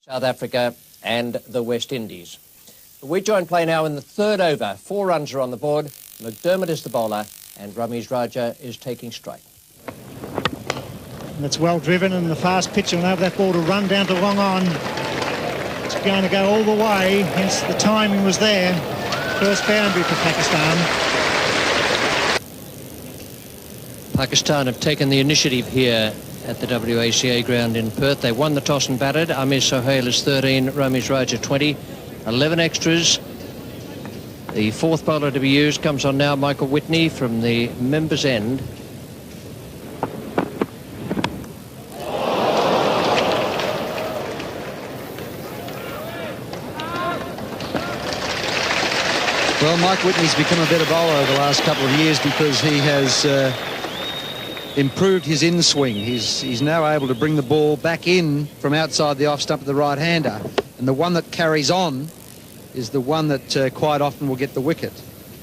South Africa and the West Indies. We join play now in the third over. 4 runs are on the board. McDermott is the bowler and Ramiz Raja is taking strike. That's well driven, and the fast pitch will enable that ball to run down to long on. It's going to go all the way, hence the timing was there. First boundary for Pakistan. Pakistan have taken the initiative here at the WACA ground in Perth. They won the toss and batted. Amir Sohail is 13, Ramiz Raja 20, 11 extras. The fourth bowler to be used comes on now, Michael Whitney from the members' end. Well, Mike Whitney's become a better bowler over the last couple of years because he has improved his in-swing. He's now able to bring the ball back in from outside the off stump of the right-hander. And the one that carries on is the one that quite often will get the wicket.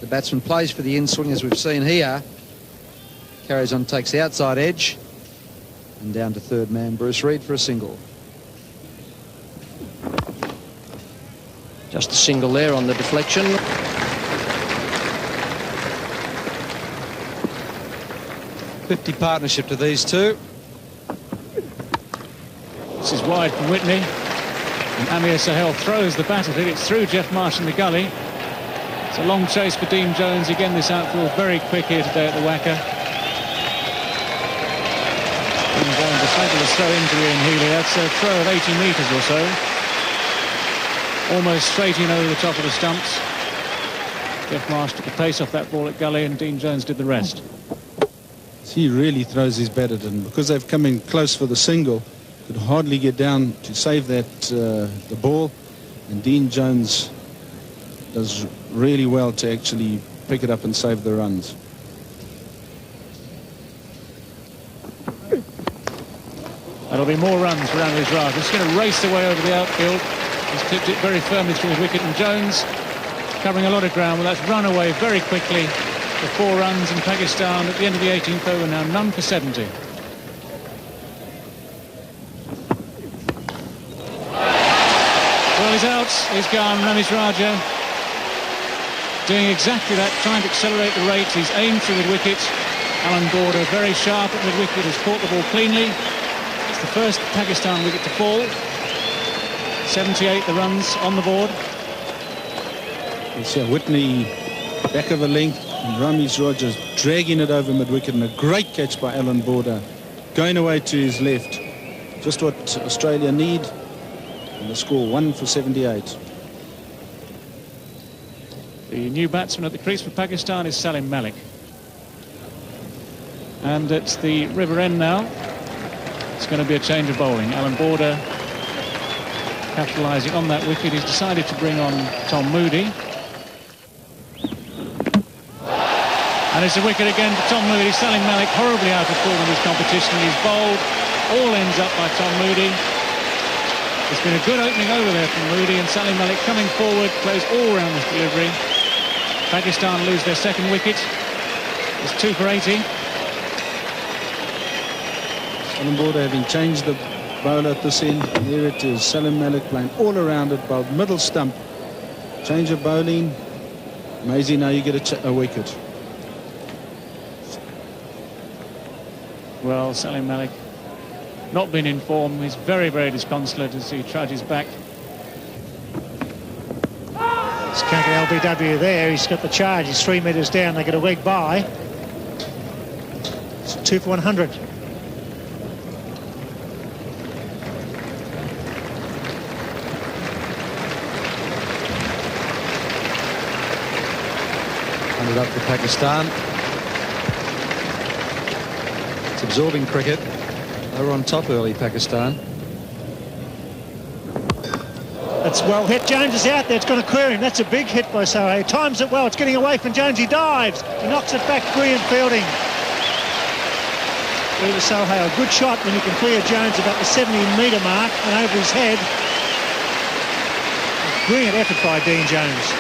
The batsman plays for the in-swing, as we've seen here. Carries on, takes the outside edge. And down to third man, Bruce Reid, for a single. Just a single there on the deflection. .50 partnership to these two. This is wide from Whitney. And Amir Sohail throws the bat at it. It's through Jeff Marsh in the gully. It's a long chase for Dean Jones. Again, this outfield very quick here today at the Wacker. Dean Jones, a fabulous throw into Ian Healy. That's a throw of 80 metres or so. Almost straight in over the top of the stumps. Jeff Marsh took the pace off that ball at gully, and Dean Jones did the rest. He really throws his bat at it, and because they've come in close for the single, could hardly get down to save that the ball, and Dean Jones does really well to actually pick it up and save the runs. That'll be more runs for Ramiz Raja. He's going to race away over the outfield. He's tipped it very firmly through his wicket, and Jones covering a lot of ground. Well, that's run away very quickly. The 4 runs, in Pakistan at the end of the 18th over now, none for 70. Well, he's out, he's gone, Ramiz Raja. Doing exactly that, trying to accelerate the rate. He's aimed through the wicket. Alan Border, very sharp at mid-wicket, has caught the ball cleanly. It's the first Pakistan wicket to fall. 78 the runs on the board. You see Whitney back of a length, and Ramiz Raja dragging it over mid-wicket, and a great catch by Alan Border, going away to his left. Just what Australia need, and the score 1 for 78. The new batsman at the crease for Pakistan is Salim Malik. And it's the river end now. It's going to be a change of bowling. Alan Border capitalising on that wicket. He's decided to bring on Tom Moody. And it's a wicket again for Tom Moody. Salim Malik horribly out of form in this competition. He's bowled. All ends up by Tom Moody. It's been a good opening over there from Moody, and Salim Malik coming forward, plays all round this delivery. Pakistan lose their second wicket. It's 2 for 80. Alan Border having changed the bowler at this end. There it is, Salim Malik playing all around it, bowled middle stump. Change of bowling. Amazing, now you get a wicket. Well, Salim Malik not been in form. He's very, very disconsolate as he trudges back. It's Kanka LBW there. He's got the charge. He's 3 metres down. They get a leg by. It's 2 for 100. Up for Pakistan. It's absorbing cricket. They were on top early, Pakistan. That's well hit. Jones is out there. It's going to clear him. That's a big hit by Sohail. Times it well. It's getting away from Jones. He dives. He knocks it back. Brilliant fielding. Through to Sohail. Good shot when you can clear Jones about the 70-metre mark and over his head. Brilliant effort by Dean Jones.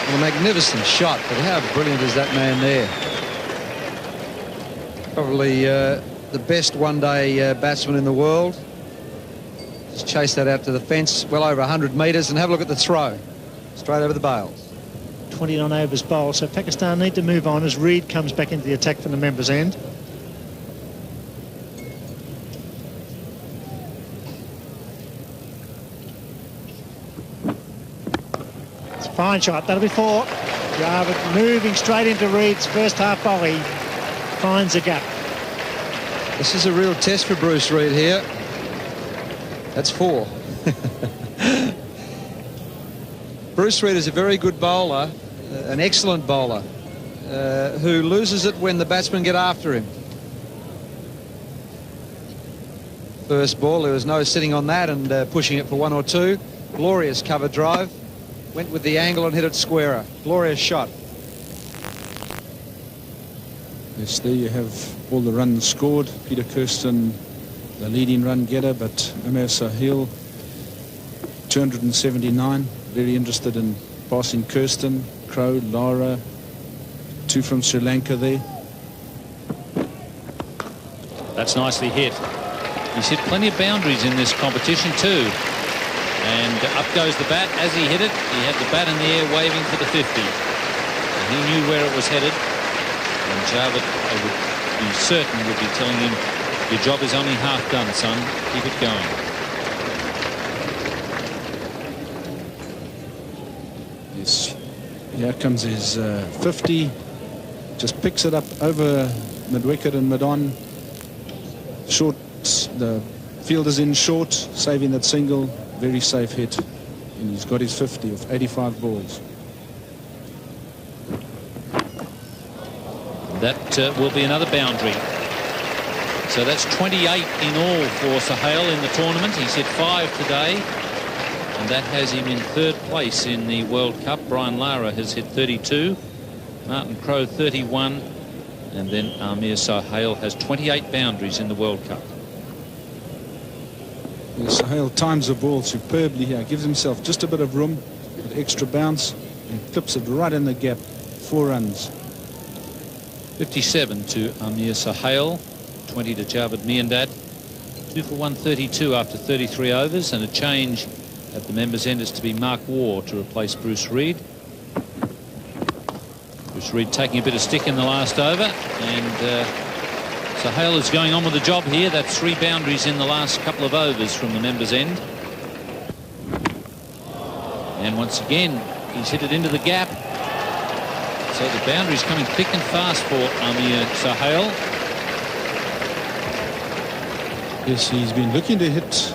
Well, a magnificent shot, but how brilliant is that man there? Probably the best one-day batsman in the world. Just chase that out to the fence, well over 100 metres, and have a look at the throw. Straight over the bails. 29 overs bowled, so Pakistan need to move on as Reed comes back into the attack from the members' end. It's a fine shot, that'll be 4. Javed moving straight into Reed's first half volley, finds a gap. This is a real test for Bruce Reed here. That's 4. Bruce Reed is a very good bowler, an excellent bowler, who loses it when the batsmen get after him. First ball, there was no sitting on that and pushing it for 1 or 2. Glorious cover drive. Went with the angle and hit it squarer. Glorious shot. Yes, there you have all the runs scored. Peter Kirsten, the leading run getter, but Amir Sahil, 279. Very interested in passing Kirsten, Crow, Lara, 2 from Sri Lanka there. That's nicely hit. He's hit plenty of boundaries in this competition too. And up goes the bat. As he hit it, he had the bat in the air waving for the 50. And he knew where it was headed. And Javed, I would be certain, would be telling him, your job is only half done, son. Keep it going. Yes, here comes his 50. Just picks it up over mid-wicket and mid-on. Short, the fielder's in short, saving that single. Very safe hit. And he's got his 50 of 85 balls. That will be another boundary. So that's 28 in all for Sahil in the tournament. He's hit 5 today. And that has him in 3rd place in the World Cup. Brian Lara has hit 32. Martin Crowe 31. And then Amir Sahil has 28 boundaries in the World Cup. Sahil times the ball superbly here. Gives himself just a bit of room with extra bounce and clips it right in the gap. 4 runs. 57 to Amir Sahil. 20 to Javed Miandad. 2 for 132 after 33 overs, and a change at the members' end is to be Mark Waugh to replace Bruce Reed. Bruce Reed taking a bit of stick in the last over, and Sahil is going on with the job here. That's 3 boundaries in the last couple of overs from the members' end. And once again, he's hit it into the gap. So the boundary's coming thick and fast for Amir Sahil. Yes, he's been looking to hit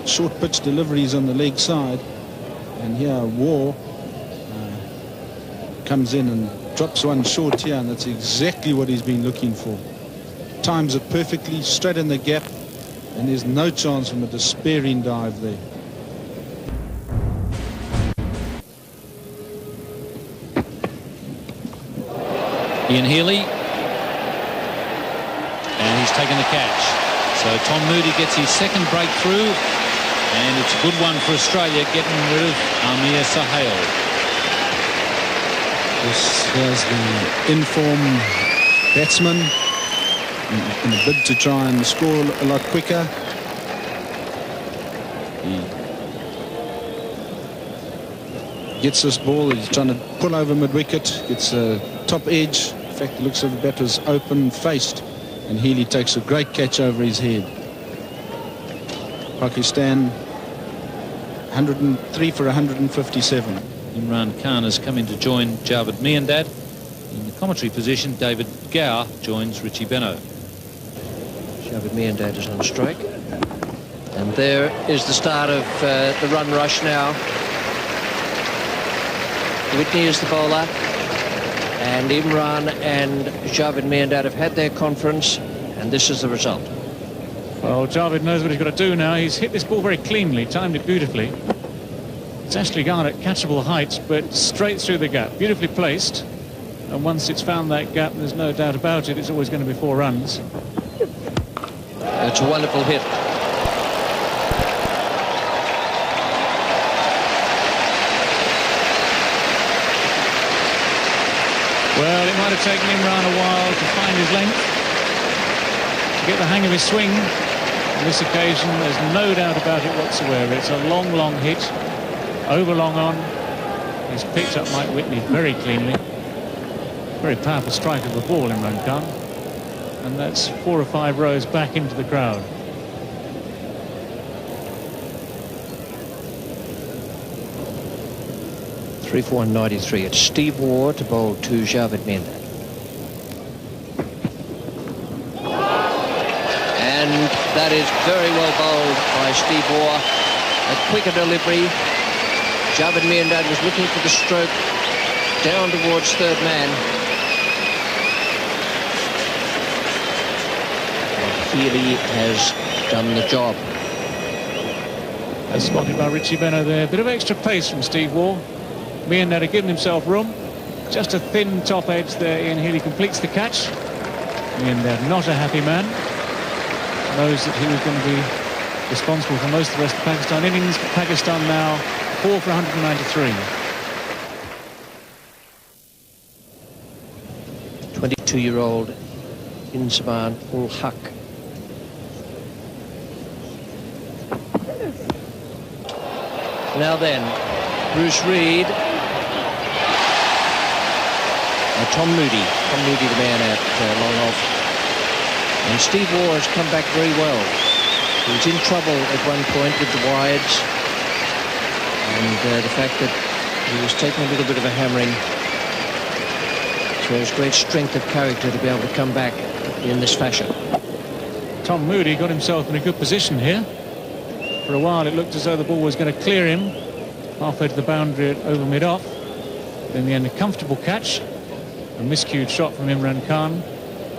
short pitch deliveries on the leg side. And here Waugh comes in and drops one short here, and that's exactly what he's been looking for. Times it perfectly, straight in the gap, and there's no chance from a despairing dive there. Ian Healy, and he's taken the catch. So Tom Moody gets his 2nd breakthrough, and it's a good one for Australia, getting rid of Amir Sahil. This is the in-form batsman in a bid to try and score a lot quicker. He gets this ball, he's trying to pull over mid-wicket, gets a top edge. In fact, it looks like the bat was open faced, and Healy takes a great catch over his head. Pakistan 103 for 157. Imran Khan has come in to join Javed Miandad. In the commentary position, David Gower joins Richie Beno. Javed Miandad is on strike. And there is the start of the run rush now. Whitney is the bowler. And Imran and Javed Miandad have had their conference, and this is the result. Well, Javed knows what he's got to do now. He's hit this ball very cleanly, timed it beautifully. It's actually gone at catchable heights, but straight through the gap. Beautifully placed. And once it's found that gap, there's no doubt about it, it's always going to be 4 runs. It's a wonderful hit. Well, it might have taken Imran a while to find his length, to get the hang of his swing. On this occasion, there's no doubt about it whatsoever. It's a long, long hit. Over long on. He's picked up Mike Whitney very cleanly. Very powerful strike of the ball, Imran Khan. And that's 4 or 5 rows back into the crowd. Three for 193. It's Steve Waugh to bowl to Javed Miandad. And that is very well bowled by Steve Waugh. A quicker delivery. Javed Miandad was looking for the stroke down towards third man. And Healy has done the job. As spotted by Richie Benno there. A bit of extra pace from Steve Waugh. Miandad had given himself room. Just a thin top edge there. Ian Healy completes the catch. Miandad not a happy man. Knows that he was going to be responsible for most of the rest of the Pakistan innings. But Pakistan now 4 for 193. 22-year-old Inzamam ul Haq. Now then, Bruce Reid. Tom Moody, the man at long off. And Steve Waugh has come back very well. He was in trouble at one point with the wides. And the fact that he was taking a little bit of a hammering shows great strength of character to be able to come back in this fashion. Tom Moody got himself in a good position here. For a while it looked as though the ball was going to clear him halfway to the boundary over mid-off. In the end, a comfortable catch. A miscued shot from Imran Khan.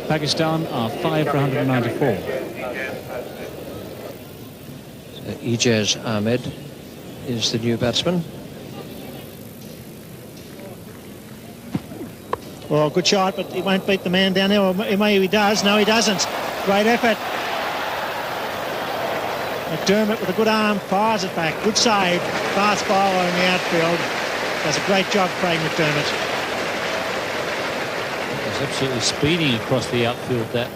Pakistan are 5 for 194. So Ijaz Ahmed is the new batsman. Well, good shot, but he won't beat the man down there. Or maybe he does. No, he doesn't. Great effort. McDermott with a good arm fires it back. Good save. Fast bowler in the outfield. Does a great job, Craig McDermott. Absolutely speeding across the outfield, that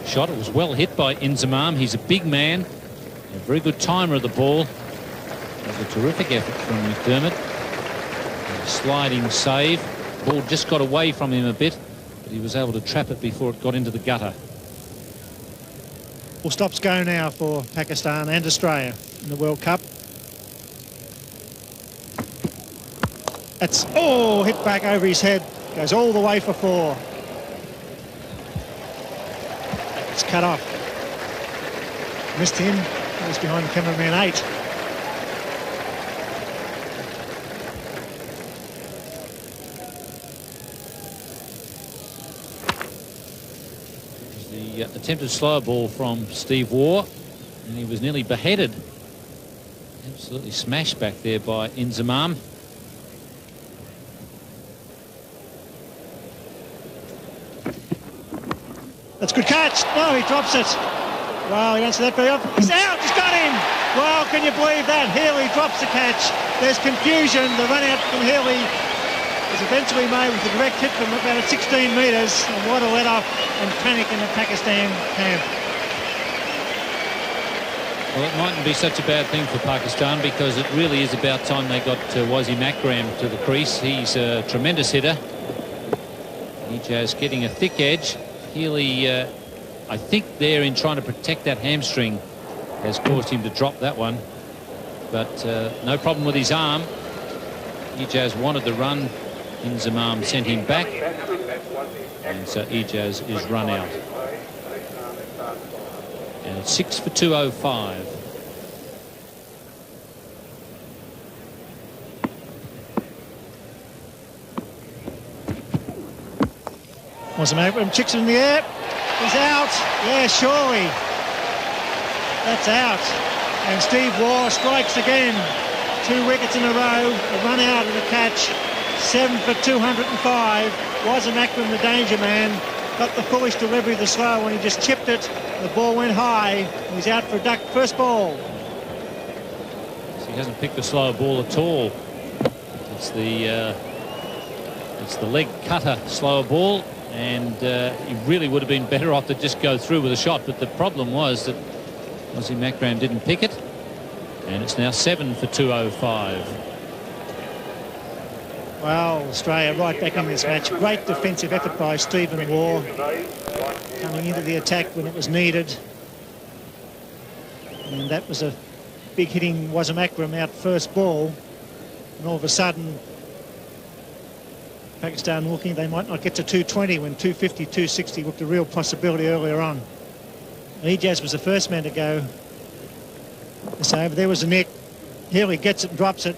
shot. It was well hit by Inzamam. He's a big man, a very good timer of the ball. It was a terrific effort from McDermott. A sliding save. The ball just got away from him a bit, but he was able to trap it before it got into the gutter. Full stops go now for Pakistan and Australia in the World Cup. That's, oh, hit back over his head. Goes all the way for 4. It's cut off. Missed him. He was behind the cameraman 8. The attempted slow ball from Steve Waugh, and he was nearly beheaded. Absolutely smashed back there by Inzamam. That's a good catch. No, he drops it. Well, he don't see that very often. He's out. He's got him. Well, can you believe that? Healy drops the catch. There's confusion. The run out from Healy is eventually made with a direct hit from about 16 metres. And what a let-off and panic in the Pakistan camp. Well, it mightn't be such a bad thing for Pakistan, because it really is about time they got Wasim Akram to the crease. He's a tremendous hitter. Ijaz getting a thick edge. Healy, I think there in trying to protect that hamstring has caused him to drop that one. But no problem with his arm. Ijaz wanted the run. Inzamam sent him back. And so Ijaz is run out. And it's 6 for 205. Wasim Akram chicks it in the air. He's out. Yeah, surely. That's out. And Steve Waugh strikes again. 2 wickets in a row. A run out of the catch. 7 for 205. Wasim Akram, the danger man, got the foolish delivery of the slow when he just chipped it. The ball went high. He's out for a duck. First ball. He hasn't picked the slow ball at all. It's the leg cutter slower ball. And he really would have been better off to just go through with a shot. But the problem was that Wazim Akram didn't pick it, and it's now 7 for 205. Well, Australia right back in this match. Great defensive effort by Stephen Waugh, coming into the attack when it was needed. And that was a big hitting Wazim Akram out first ball. And all of a sudden, Pakistan looking they might not get to 220 when 250, 260 looked a real possibility earlier on. Ijaz was the first man to go. So over there was the net. Here he gets it and drops it.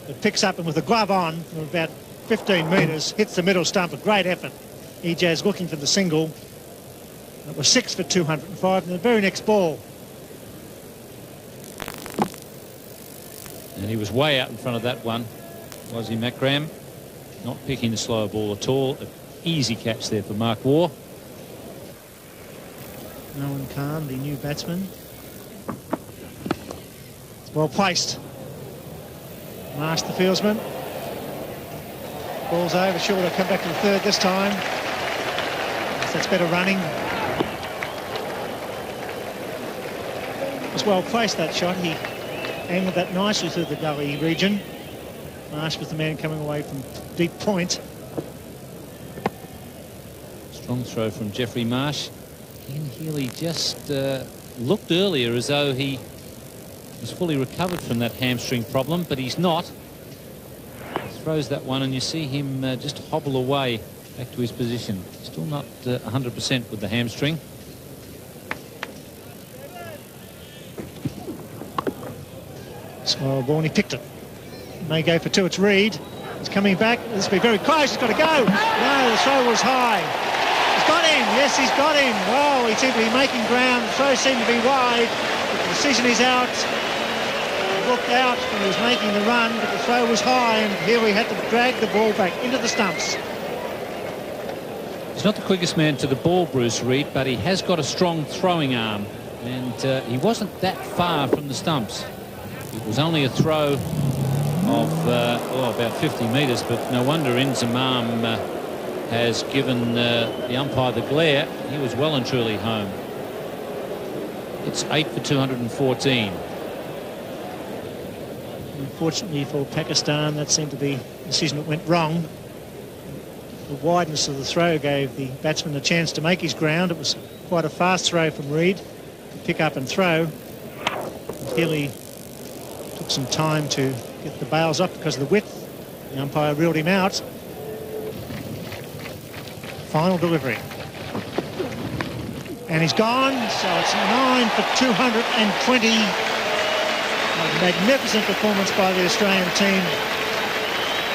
It picks up and with the glove on from about 15 metres, hits the middle stump. A great effort. Ijaz looking for the single. It was 6 for 205 and the very next ball. And he was way out in front of that one. Wazim Akram not picking the slower ball at all. An easy catch there for Mark Waugh. Nolan Khan, the new batsman. It's well placed. Marsh, the fieldsman. Ball's over. Sure, they'll come back to the third this time. That's better running. It was well placed, that shot. He angled that nicely through the gully region. Marsh was the man coming away from deep point. Strong throw from Jeffrey Marsh. Ian Healy just looked earlier as though he was fully recovered from that hamstring problem, but he's not. He throws that one and you see him just hobble away back to his position. Still not 100% with the hamstring. Slow ball, and he picked it. May go for two. It's Reid. He's coming back. This will be very close. He's got to go. No, the throw was high. He's got him. Yes, he's got him. Well, he seemed to be making ground. The throw seemed to be wide. But the decision is out. He looked out when he was making the run, but the throw was high, and here we had to drag the ball back into the stumps. He's not the quickest man to the ball, Bruce Reid, but he has got a strong throwing arm, and he wasn't that far from the stumps. It was only a throw of about 50 metres, but no wonder Inzamam has given the umpire the glare. He was well and truly home. It's 8 for 214. Unfortunately for Pakistan, that seemed to be a decision that went wrong. The wideness of the throw gave the batsman a chance to make his ground. It was quite a fast throw from Reid to pick up and throw. Healy took some time to get the bails up because of the width. The umpire reeled him out. Final delivery. And he's gone, so it's 9 for 220. A magnificent performance by the Australian team.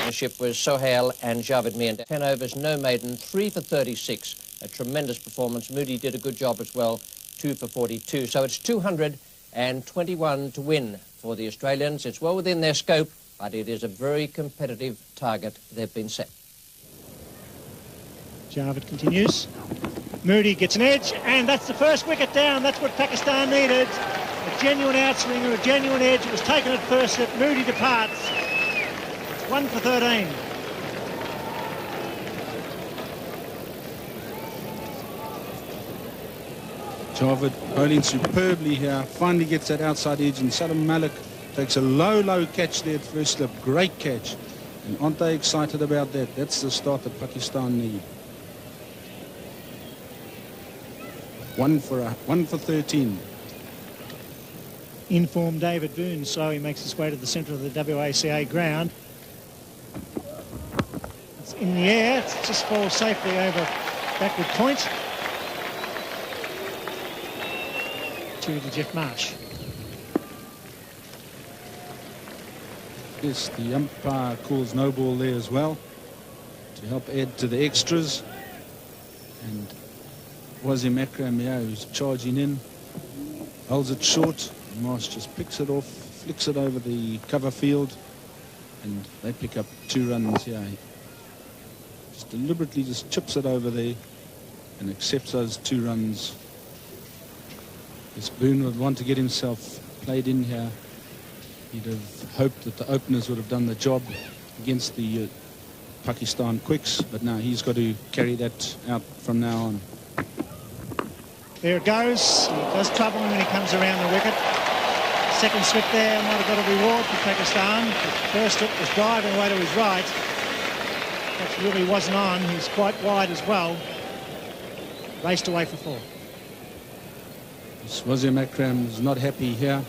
The ship was Sohail and Javed Mir. 10 overs, no maiden, 3 for 36. A tremendous performance. Moody did a good job as well, 2 for 42. So it's 221 to win for the Australians. It's well within their scope, but it is a very competitive target they've been set. Javed continues. Moody gets an edge, and that's the first wicket down. That's what Pakistan needed. A genuine outswinger, a genuine edge. It was taken at first slip. Moody departs. It's 1 for 13. Javed bowling superbly here. Finally gets that outside edge, and Salam Malik takes a low catch there at first slip. Great catch. And aren't they excited about that? That's the start that Pakistan need. 1 for 13. Informed David Boone slowly makes his way to the centre of the WACA ground. It's in the air. It just falls safely over backward point to the Jeff Marsh. Yes, the umpire calls no ball there as well to help add to the extras. And Wazim Akram here, who's charging in, holds it short. Marsh just picks it off, flicks it over the cover field, and they pick up 2 runs here. He just deliberately just chips it over there and accepts those 2 runs. This Boone would want to get himself played in here. He'd have hoped that the openers would have done the job against the Pakistan quicks, but now he's got to carry that out from now on. There it goes. He does trouble him when he comes around the wicket. Second slip there might have got a reward for Pakistan. The first slip was driving away to his right. That really wasn't on. He's quite wide as well. Raced away for 4. Wazir Akram is not happy here.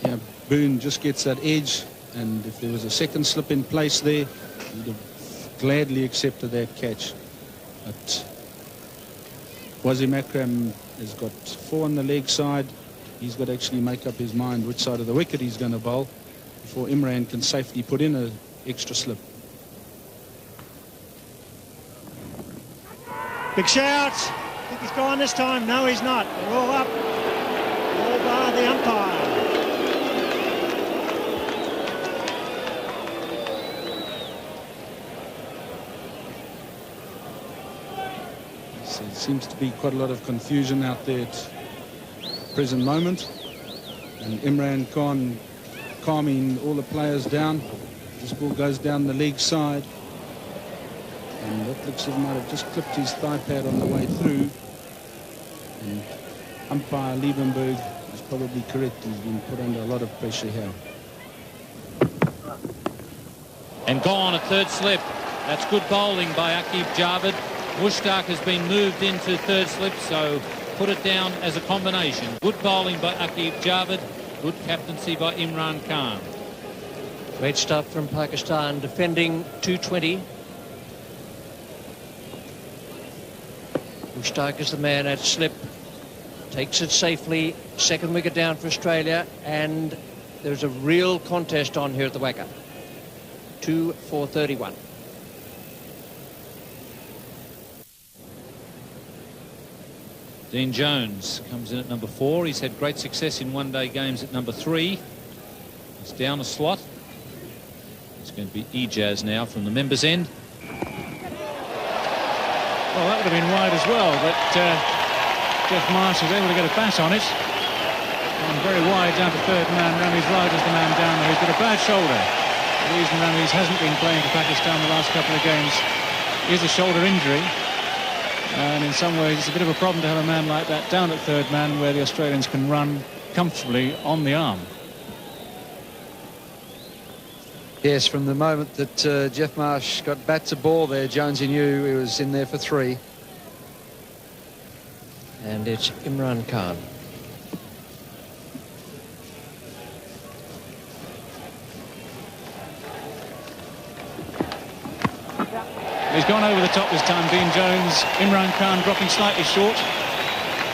Yeah, Boone just gets that edge, and if there was a second slip in place there, he'd have gladly accepted that catch. But Wazir Akram has got 4 on the leg side. He's got to actually make up his mind which side of the wicket he's going to bowl before Imran can safely put in an extra slip. Big shout. I think he's gone this time. No, he's not. They're all up. All bar the umpire. So there seems to be quite a lot of confusion out there at present moment, and Imran Khan calming all the players down. This ball goes down the leg side, and that looks like he might have just clipped his thigh pad on the way through, and umpire Liebenberg is probably correct. He's been put under a lot of pressure here. And gone at third slip. That's good bowling by Aqib Javed. Mushtaq has been moved into third slip, so put it down as a combination. Good bowling by Aqib Javed, good captaincy by Imran Khan. Great stuff from Pakistan, defending 220. Mushtaq is the man at slip, takes it safely. Second wicket down for Australia, and there's a real contest on here at the Wacker. 2 for 31. Dean Jones comes in at number 4. He's had great success in one-day games at number 3. He's down a slot. It's going to be Ijaz now from the members' end. Well, that would have been wide as well, but Jeff Marsh was able to get a bat on it. And very wide down to third man. Ramiz Raja's the man down there. He's got a bad shoulder. The reason Ramiz hasn't been playing for Pakistan the last couple of games is a shoulder injury. And in some ways, it's a bit of a problem to have a man like that down at third man where the Australians can run comfortably on the arm. Yes, from the moment that Jeff Marsh got bat to ball there, Jonesy knew he was in there for 3. And it's Imran Khan. He's gone over the top this time, Dean Jones. Imran Khan dropping slightly short.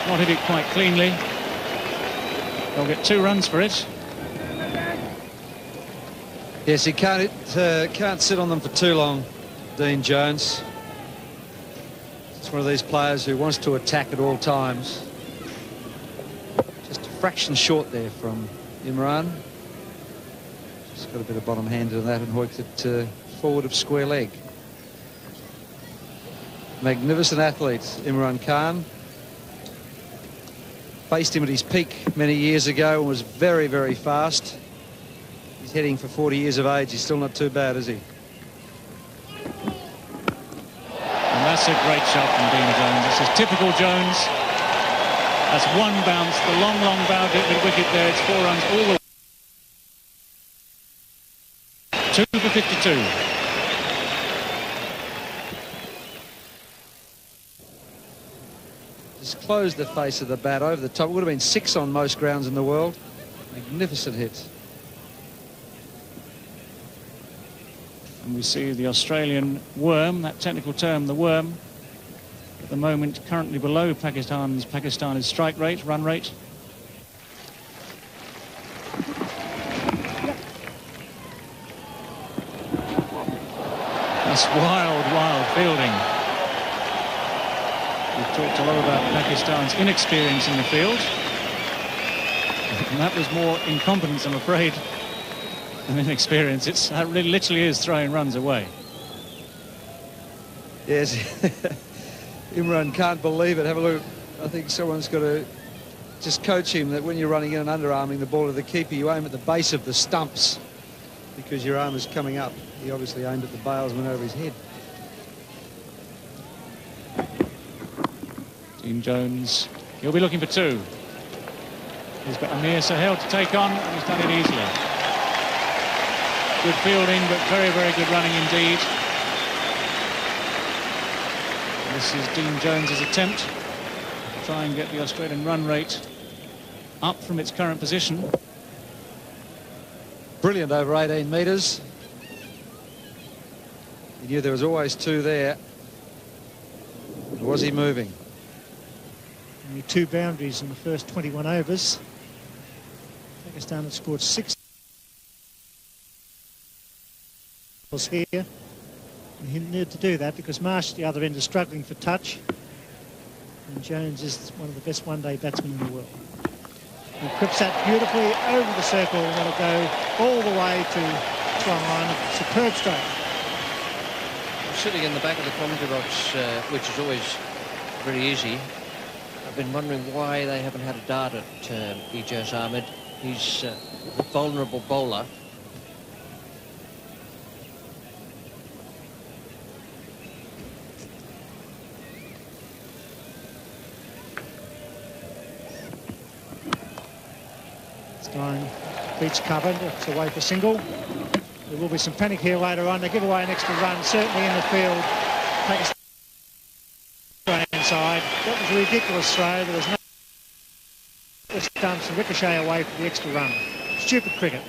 Not hit it quite cleanly. They'll get 2 runs for it. Yes, he can't sit on them for too long, Dean Jones. It's one of these players who wants to attack at all times. Just a fraction short there from Imran. Just got a bit of bottom hand to that and hooked it forward of square leg. Magnificent athlete, Imran Khan. Faced him at his peak many years ago and was very, very fast. He's heading for 40 years of age. He's still not too bad, is he? And that's a great shot from Dean Jones. This is typical Jones. That's one bounce. The long, long bow dip wicket there. It's 4 runs all the way. 2 for 52. Just closed the face of the bat over the top. It would have been 6 on most grounds in the world. Magnificent hit. And we see the Australian worm, that technical term, the worm, at the moment currently below Pakistan's strike rate, run rate. That's wild, wild fielding. We've talked a lot about Pakistan's inexperience in the field. And that was more incompetence, I'm afraid, than inexperience. That really literally is throwing runs away. Yes. Imran can't believe it. Have a look. I think someone's got to just coach him that when you're running in and underarming the ball to the keeper, you aim at the base of the stumps because your arm is coming up. He obviously aimed at the bails and went over his head. Dean Jones, he'll be looking for two. He's got Amir Sahel to take on, and he's done it easily. Good fielding, but very, very good running indeed. This is Dean Jones's attempt to try and get the Australian run rate up from its current position. Brilliant over 18 metres. He knew there was always two there. Was he moving? Only 2 boundaries in the first 21 overs. Pakistan had scored 6 here. And he needed to do that because Marsh at the other end is struggling for touch. And Jones is one of the best one-day batsmen in the world. He clips that beautifully over the circle and that'll go all the way to Chuhan. Superb stroke. Sitting in the back of the commentary box, which is always very easy, I've been wondering why they haven't had a dart at Ijaz Ahmed. He's a vulnerable bowler. It's going beach covered, it's away for single. There will be some panic here later on. They give away an extra run, certainly in the field. Pakistan side. That was a ridiculous throw. There was no... Just done some ricochet away for the extra run. Stupid cricket.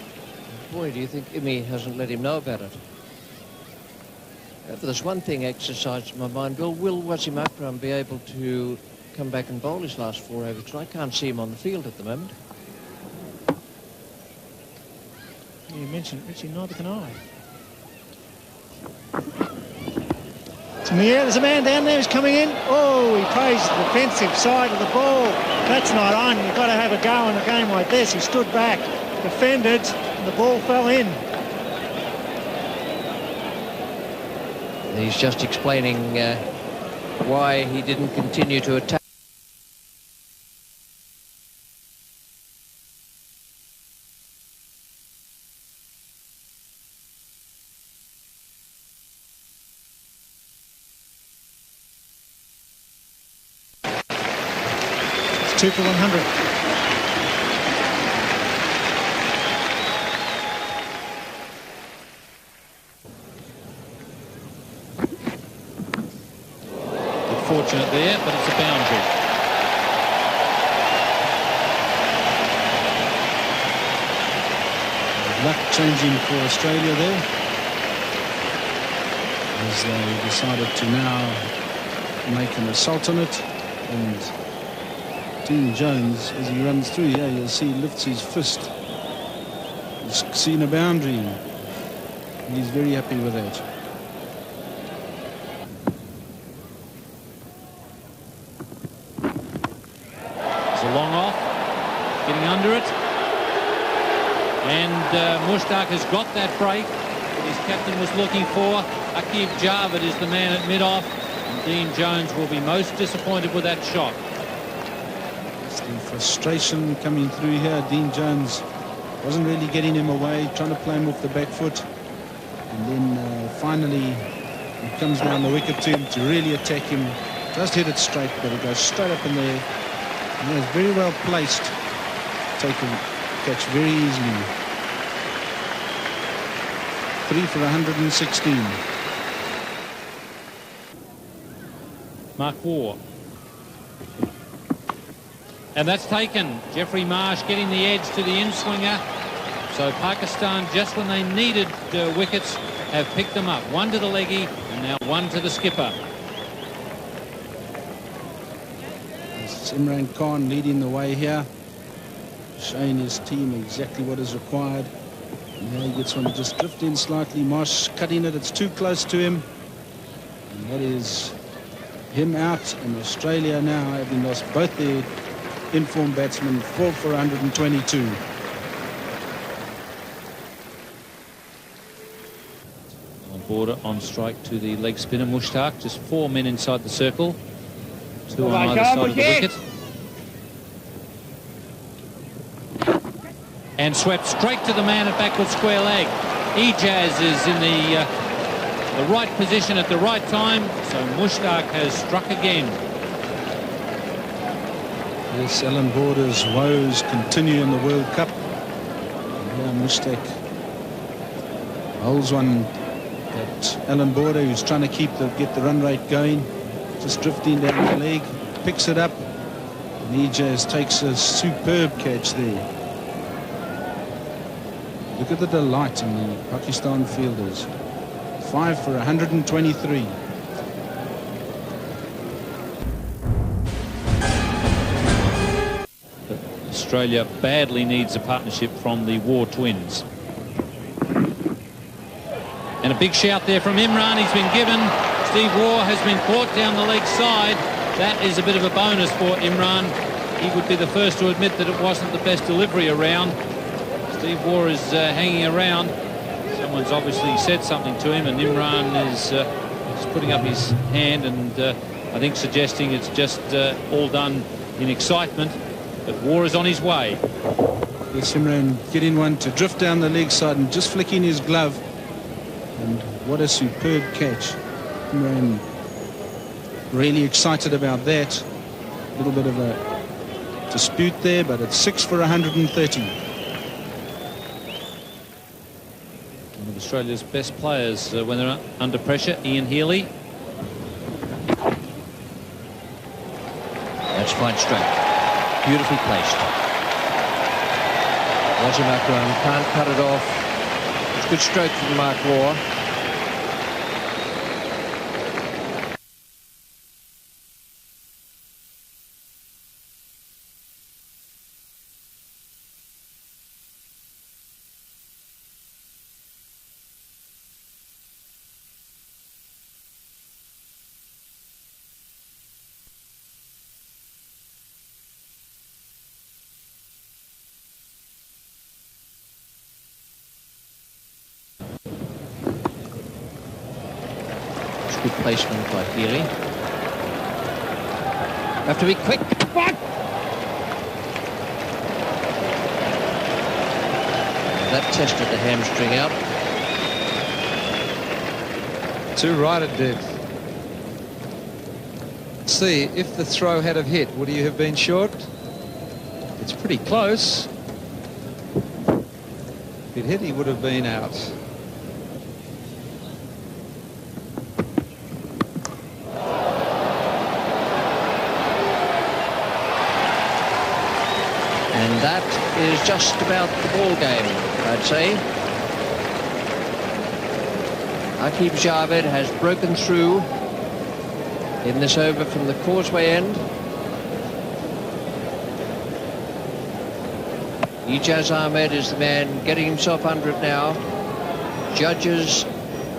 Boy, do you think Imi hasn't let him know about it? But there's one thing exercised in my mind, Bill. Will Wasim Akram be able to come back and bowl his last 4 overs? I can't see him on the field at the moment. You mentioned it, Richie, neither can I. To me, there's a man down there who's coming in. Oh, he plays the defensive side of the ball. That's not on. You've got to have a go in a game like this. He stood back, defended, and the ball fell in. He's just explaining why he didn't continue to attack. It's 2 for 100. Fortunate there, but it's a boundary. Luck changing for Australia there, as they decided to now make an assault on it. And Dean Jones, as he runs through here, you'll see he lifts his fist. He's seen a boundary. He's very happy with that. Long off, getting under it, and Mushtaq has got that break that his captain was looking for. Aqib Javed is the man at mid-off, and Dean Jones will be most disappointed with that shot. It's the frustration coming through here. Dean Jones wasn't really getting him away, trying to play him off the back foot, and then finally it comes down the wicket to him to really attack him. Just hit it straight, but it goes straight up in there. He was very well placed, taken catch very easily. 3 for 116. Mark Waugh. And that's taken. Jeffrey Marsh getting the edge to the in-swinger. So Pakistan, just when they needed wickets, have picked them up. One to the leggy, and now one to the skipper. Imran Khan leading the way here, showing his team exactly what is required. And now he gets one to just drift in slightly. Marsh cutting it, it's too close to him. And that is him out, and Australia now having lost both their informed batsmen. 4 for 122. On border, on strike to the leg spinner Mushtaq. Just 4 men inside the circle. 2 on either side of the wicket. And swept straight to the man at backward square leg. Ijaz is in the right position at the right time, so Mushtaq has struck again. Yes, Alan Border's woes continue in the World Cup. Yeah, Mushtaq holds one at Alan Border, who's trying to get the run rate going. Just drifting down the leg, picks it up. Nijaz takes a superb catch there. Look at the delight in the Pakistan fielders. 5 for 123. Australia badly needs a partnership from the War twins. And a big shout there from Imran. He's been given. Steve Waugh has been caught down the leg side. That is a bit of a bonus for Imran. He would be the first to admit that it wasn't the best delivery around. Steve Waugh is hanging around. Someone's obviously said something to him, and Imran is putting up his hand and I think suggesting it's just all done in excitement. But Waugh is on his way. Yes, Imran getting one to drift down the leg side and just flicking his glove. And what a superb catch. Imran really excited about that. A little bit of a dispute there, but it's 6 for 130. One of Australia's best players when they're under pressure, Ian Healy. That's fine stroke. Beautifully placed. Wazim Akram can't cut it off. It's a good stroke from Mark Waugh. Good placement by Healy. Have to be quick. What? That tested the hamstring out. Too right it did. See, if the throw had have hit, would he have been short? It's pretty close. If it hit, he would have been out. And that is just about the ball game, I'd say. Aqib Javed has broken through in this over from the causeway end. Ijaz Ahmed is the man getting himself under it now. Judges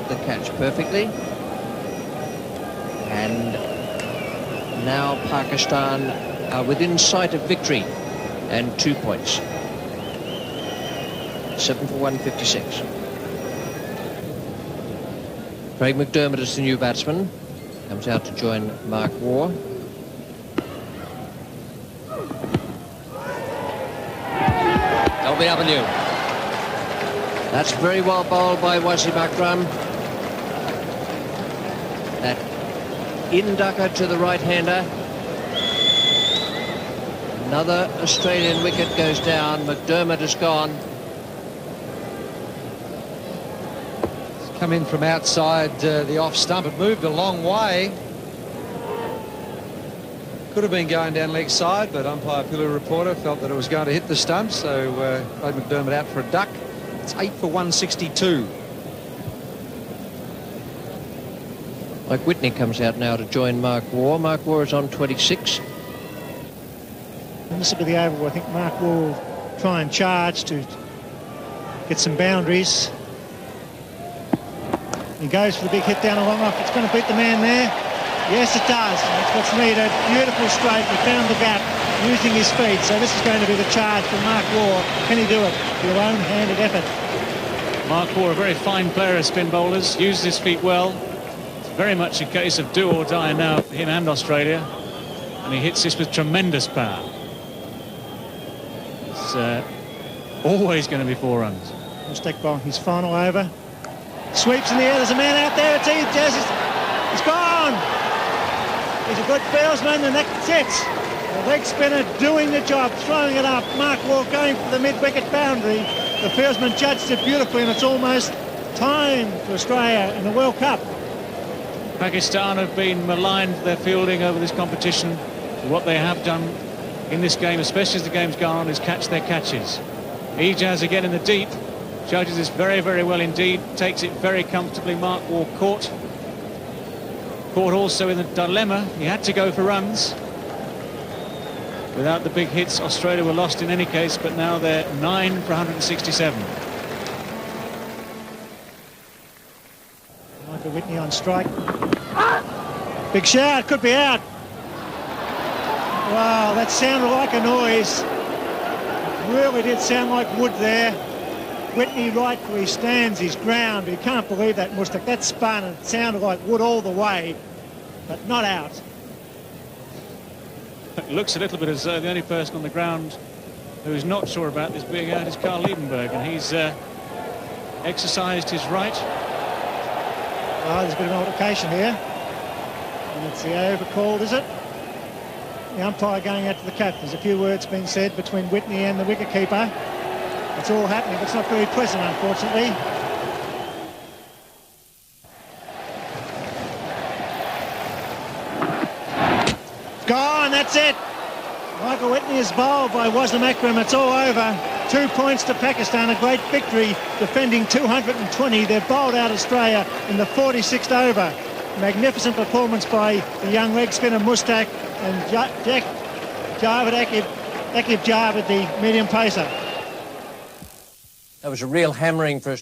the catch perfectly. And now Pakistan are within sight of victory. And 2 points. 7 for 156. Craig McDermott is the new batsman. Comes out to join Mark Waugh. LBW. That's very well bowled by Wazim Akram. That in-ducker to the right-hander. Another Australian wicket goes down. McDermott is gone. It's come in from outside the off stump. It moved a long way. Could have been going down leg side, but umpire Pillar Reporter felt that it was going to hit the stump, so played McDermott out for a duck. It's 8 for 162. Mike Whitney comes out now to join Mark Waugh. Mark Waugh is on 26. And this will be the over. I think Mark will try and charge to get some boundaries. He goes for the big hit down the long off. It's going to beat the man there. Yes, it does. That's what's needed. Beautiful straight. He found the gap using his feet. So this is going to be the charge for Mark Waugh. Can he do it? Your own-handed effort. Mark Waugh, a very fine player of spin bowlers, uses his feet well. It's very much a case of do or die now for him and Australia. And he hits this with tremendous power. It's always going to be 4 runs. Mushtaq bowling his final over. Sweeps in the air. There's a man out there. It's Ijaz. He's gone. He's a good fieldsman, and that's it. The leg spinner doing the job, throwing it up. Mark Waugh going for the mid-wicket boundary. The fieldsman judged it beautifully, and it's almost time for Australia in the World Cup. Pakistan have been maligned for their fielding over this competition. What they have done in this game, especially as the game's gone on, is catch their catches. Ijaz again in the deep. Judges this very, very well indeed. Takes it very comfortably. Mark Waugh caught. Caught also in the dilemma. He had to go for runs. Without the big hits, Australia were lost in any case, but now they're 9 for 167. Michael Whitney on strike. Big shout, could be out. Wow, that sounded like a noise. It really did sound like wood there. Whitney right where he stands his ground. You can't believe that, Mustak. That spun and it sounded like wood all the way, but not out. It looks a little bit as though the only person on the ground who's not sure about this being out is Carl Liebenberg, and he's exercised his right. Oh, there's a bit of an altercation here. And it's the over called, is it? The umpire going out to the cap. There's a few words being said between Whitney and the wicketkeeper. It's all happening. It's not very pleasant, unfortunately. Gone, that's it. Michael Whitney is bowled by Wasim Akram. It's all over. 2 points to Pakistan, a great victory, defending 220. They've bowled out Australia in the 46th over. Magnificent performance by the young leg spinner Mustak and Akib Javed, the medium pacer. That was a real hammering for us.